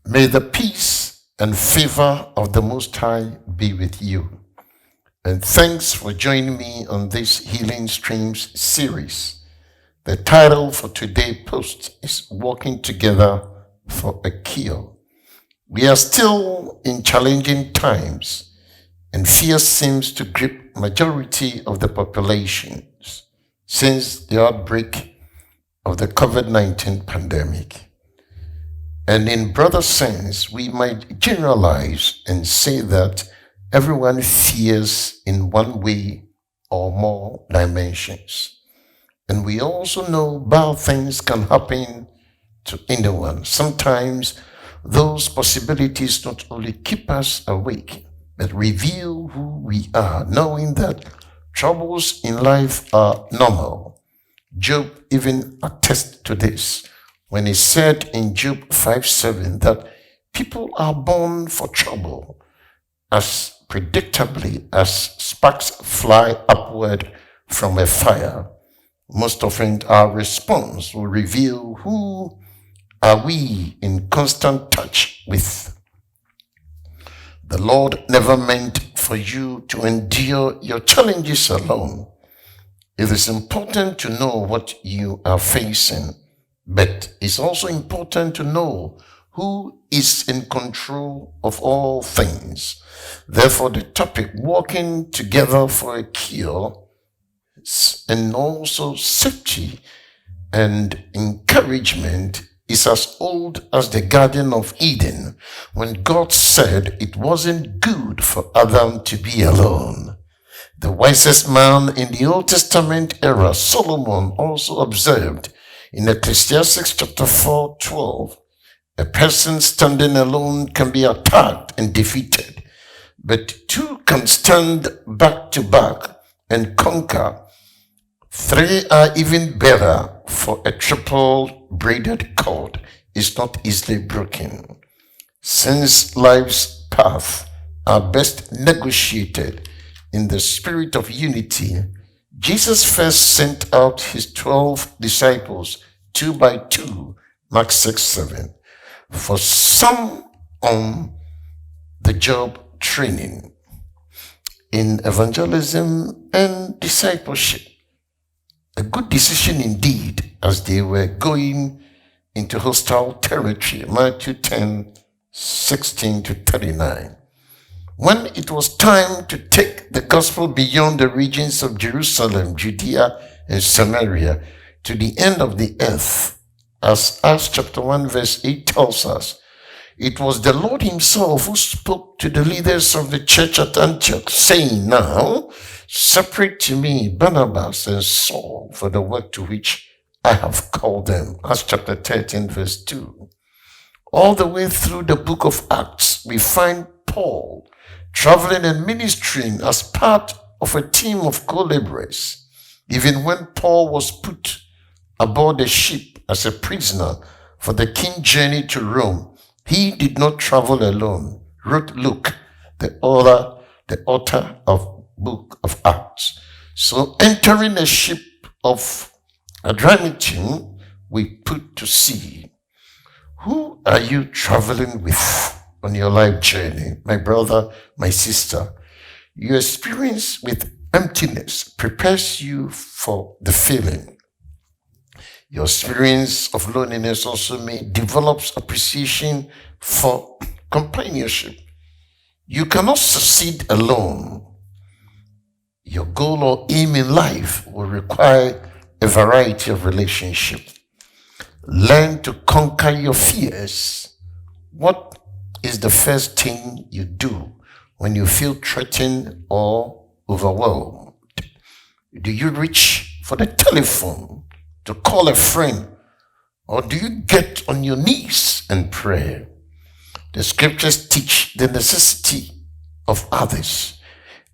May the peace and favor of the Most High be with you. And thanks for joining me on this Healing Streams series. The title for today's post is Walking Together for a Cure. We are still in challenging times, and fear seems to grip majority of the populations since the outbreak of the COVID-19 pandemic. And in broader sense, we might generalize and say that everyone fears in one way or more dimensions. And we also know bad things can happen to anyone. Sometimes those possibilities not only keep us awake, but reveal who we are, knowing that troubles in life are normal. Job even attests to this when he said in Job 5:7 that people are born for trouble as predictably as sparks fly upward from a fire. Most often our response will reveal who are we in constant touch with. The Lord never meant for you to endure your challenges alone. It is important to know what you are facing, but it's also important to know who is in control of all things. Therefore, the topic, walking together for a cure, and also safety and encouragement, is as old as the Garden of Eden, when God said it wasn't good for Adam to be alone. The wisest man in the Old Testament era, Solomon, also observed in Ecclesiastes chapter 4:12, a person standing alone can be attacked and defeated, but two can stand back to back and conquer. Three are even better, for a triple braided cord is not easily broken. Since life's paths are best negotiated in the spirit of unity, Jesus first sent out his 12 disciples 2 by 2, Mark 6:7, for some on the job training in evangelism and discipleship. A good decision indeed, as they were going into hostile territory, Matthew 10:16-39. When it was time to take the gospel beyond the regions of Jerusalem, Judea, and Samaria to the end of the earth, as Acts chapter 1 verse 8 tells us, it was the Lord himself who spoke to the leaders of the church at Antioch, saying, "Now separate to me Barnabas and Saul for the work to which I have called them." Acts chapter 13 verse 2. All the way through the book of Acts, we find Paul traveling and ministering as part of a team of co-laborers. Even when Paul was put aboard a ship as a prisoner for the king's journey to Rome, he did not travel alone, wrote Luke, the author of book of Acts. So entering a ship of Adramyttium, we put to sea. Who are you traveling with on your life journey? My brother, my sister, your experience with emptiness prepares you for the feeling. Your experience of loneliness also develops appreciation for companionship. You cannot succeed alone. Your goal or aim in life will require a variety of relationships. Learn to conquer your fears. What is the first thing you do when you feel threatened or overwhelmed? Do you reach for the telephone to call a friend, or do you get on your knees and pray? The scriptures teach the necessity of others.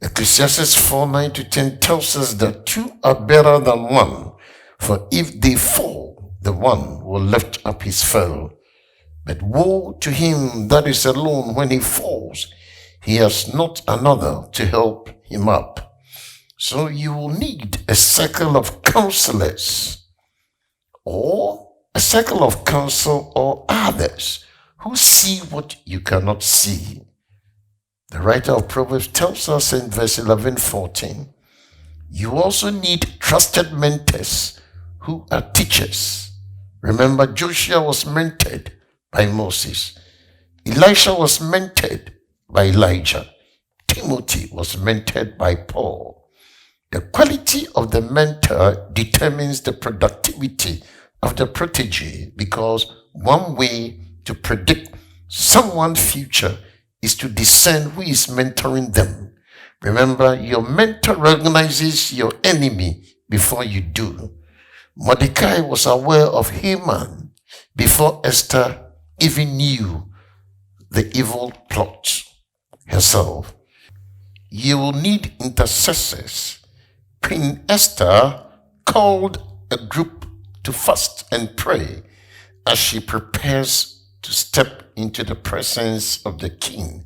Ecclesiastes 4:9-10 tells us that two are better than one, for if they fall, the one will lift up his fellow. But woe to him that is alone when he falls. He has not another to help him up. So you will need a circle of counselors, or a circle of counsel or others who see what you cannot see. The writer of Proverbs tells us in verse 11-14, you also need trusted mentors who are teachers. Remember, Joshua was mentored by Moses. Elisha was mentored by Elijah. Timothy was mentored by Paul. The quality of the mentor determines the productivity of the protege, because one way to predict someone's future is to discern who is mentoring them. Remember, your mentor recognizes your enemy before you do. Mordecai was aware of Haman before Esther even knew the evil plot herself. You will need intercessors. Queen Esther called a group to fast and pray as she prepares to step into the presence of the king,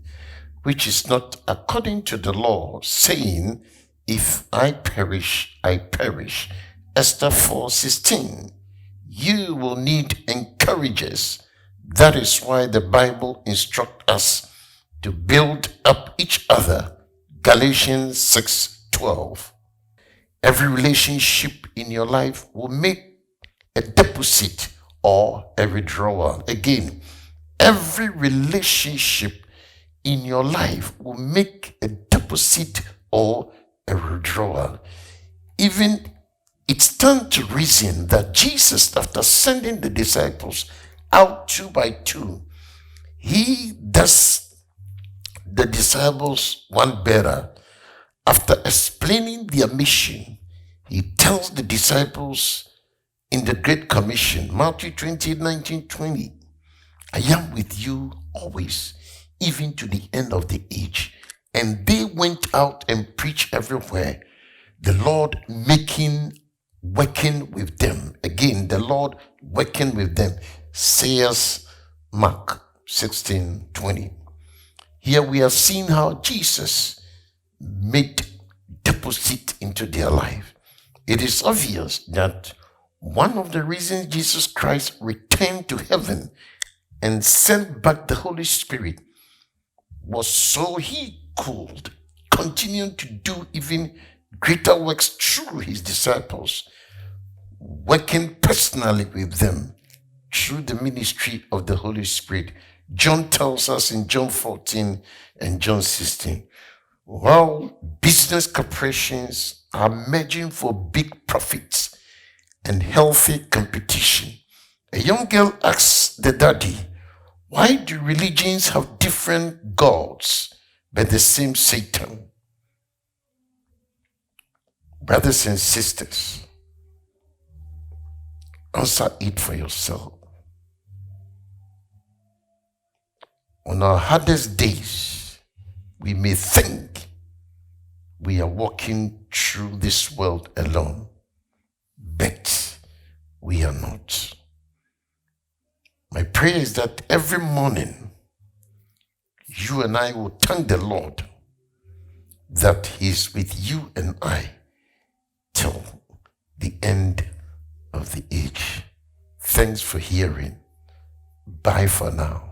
which is not according to the law, saying, if I perish, I perish. Esther 4:16. You will need encouragers. That is why the Bible instructs us to build up each other. Galatians 6:12. Every relationship in your life will make a deposit or a withdrawal. Again, every relationship in your life will make a deposit or a withdrawal. Even it stands to reason that Jesus, after sending the disciples out 2 by 2, he does the disciples one better. After explaining their mission, he tells the disciples in the Great Commission, Matthew 20:19-20, I am with you always, even to the end of the age. And they went out and preached everywhere, the Lord working with them. Again, the Lord working with them, says Mark 16:20. Here we are seeing how Jesus made deposit into their life. It is obvious that one of the reasons Jesus Christ returned to heaven and sent back the Holy Spirit was so he could continue to do even greater works through his disciples, working personally with them through the ministry of the Holy Spirit. John tells us in John 14 and John 16, while business corporations are merging for big profits and healthy competition, a young girl asks the daddy, why do religions have different gods but the same Satan? Brothers and sisters, answer it for yourself. On our hardest days, we may think we are walking through this world alone, but we are not. My prayer is that every morning, you and I will thank the Lord that He is with you and I till the end of the age. Thanks for hearing. Bye for now.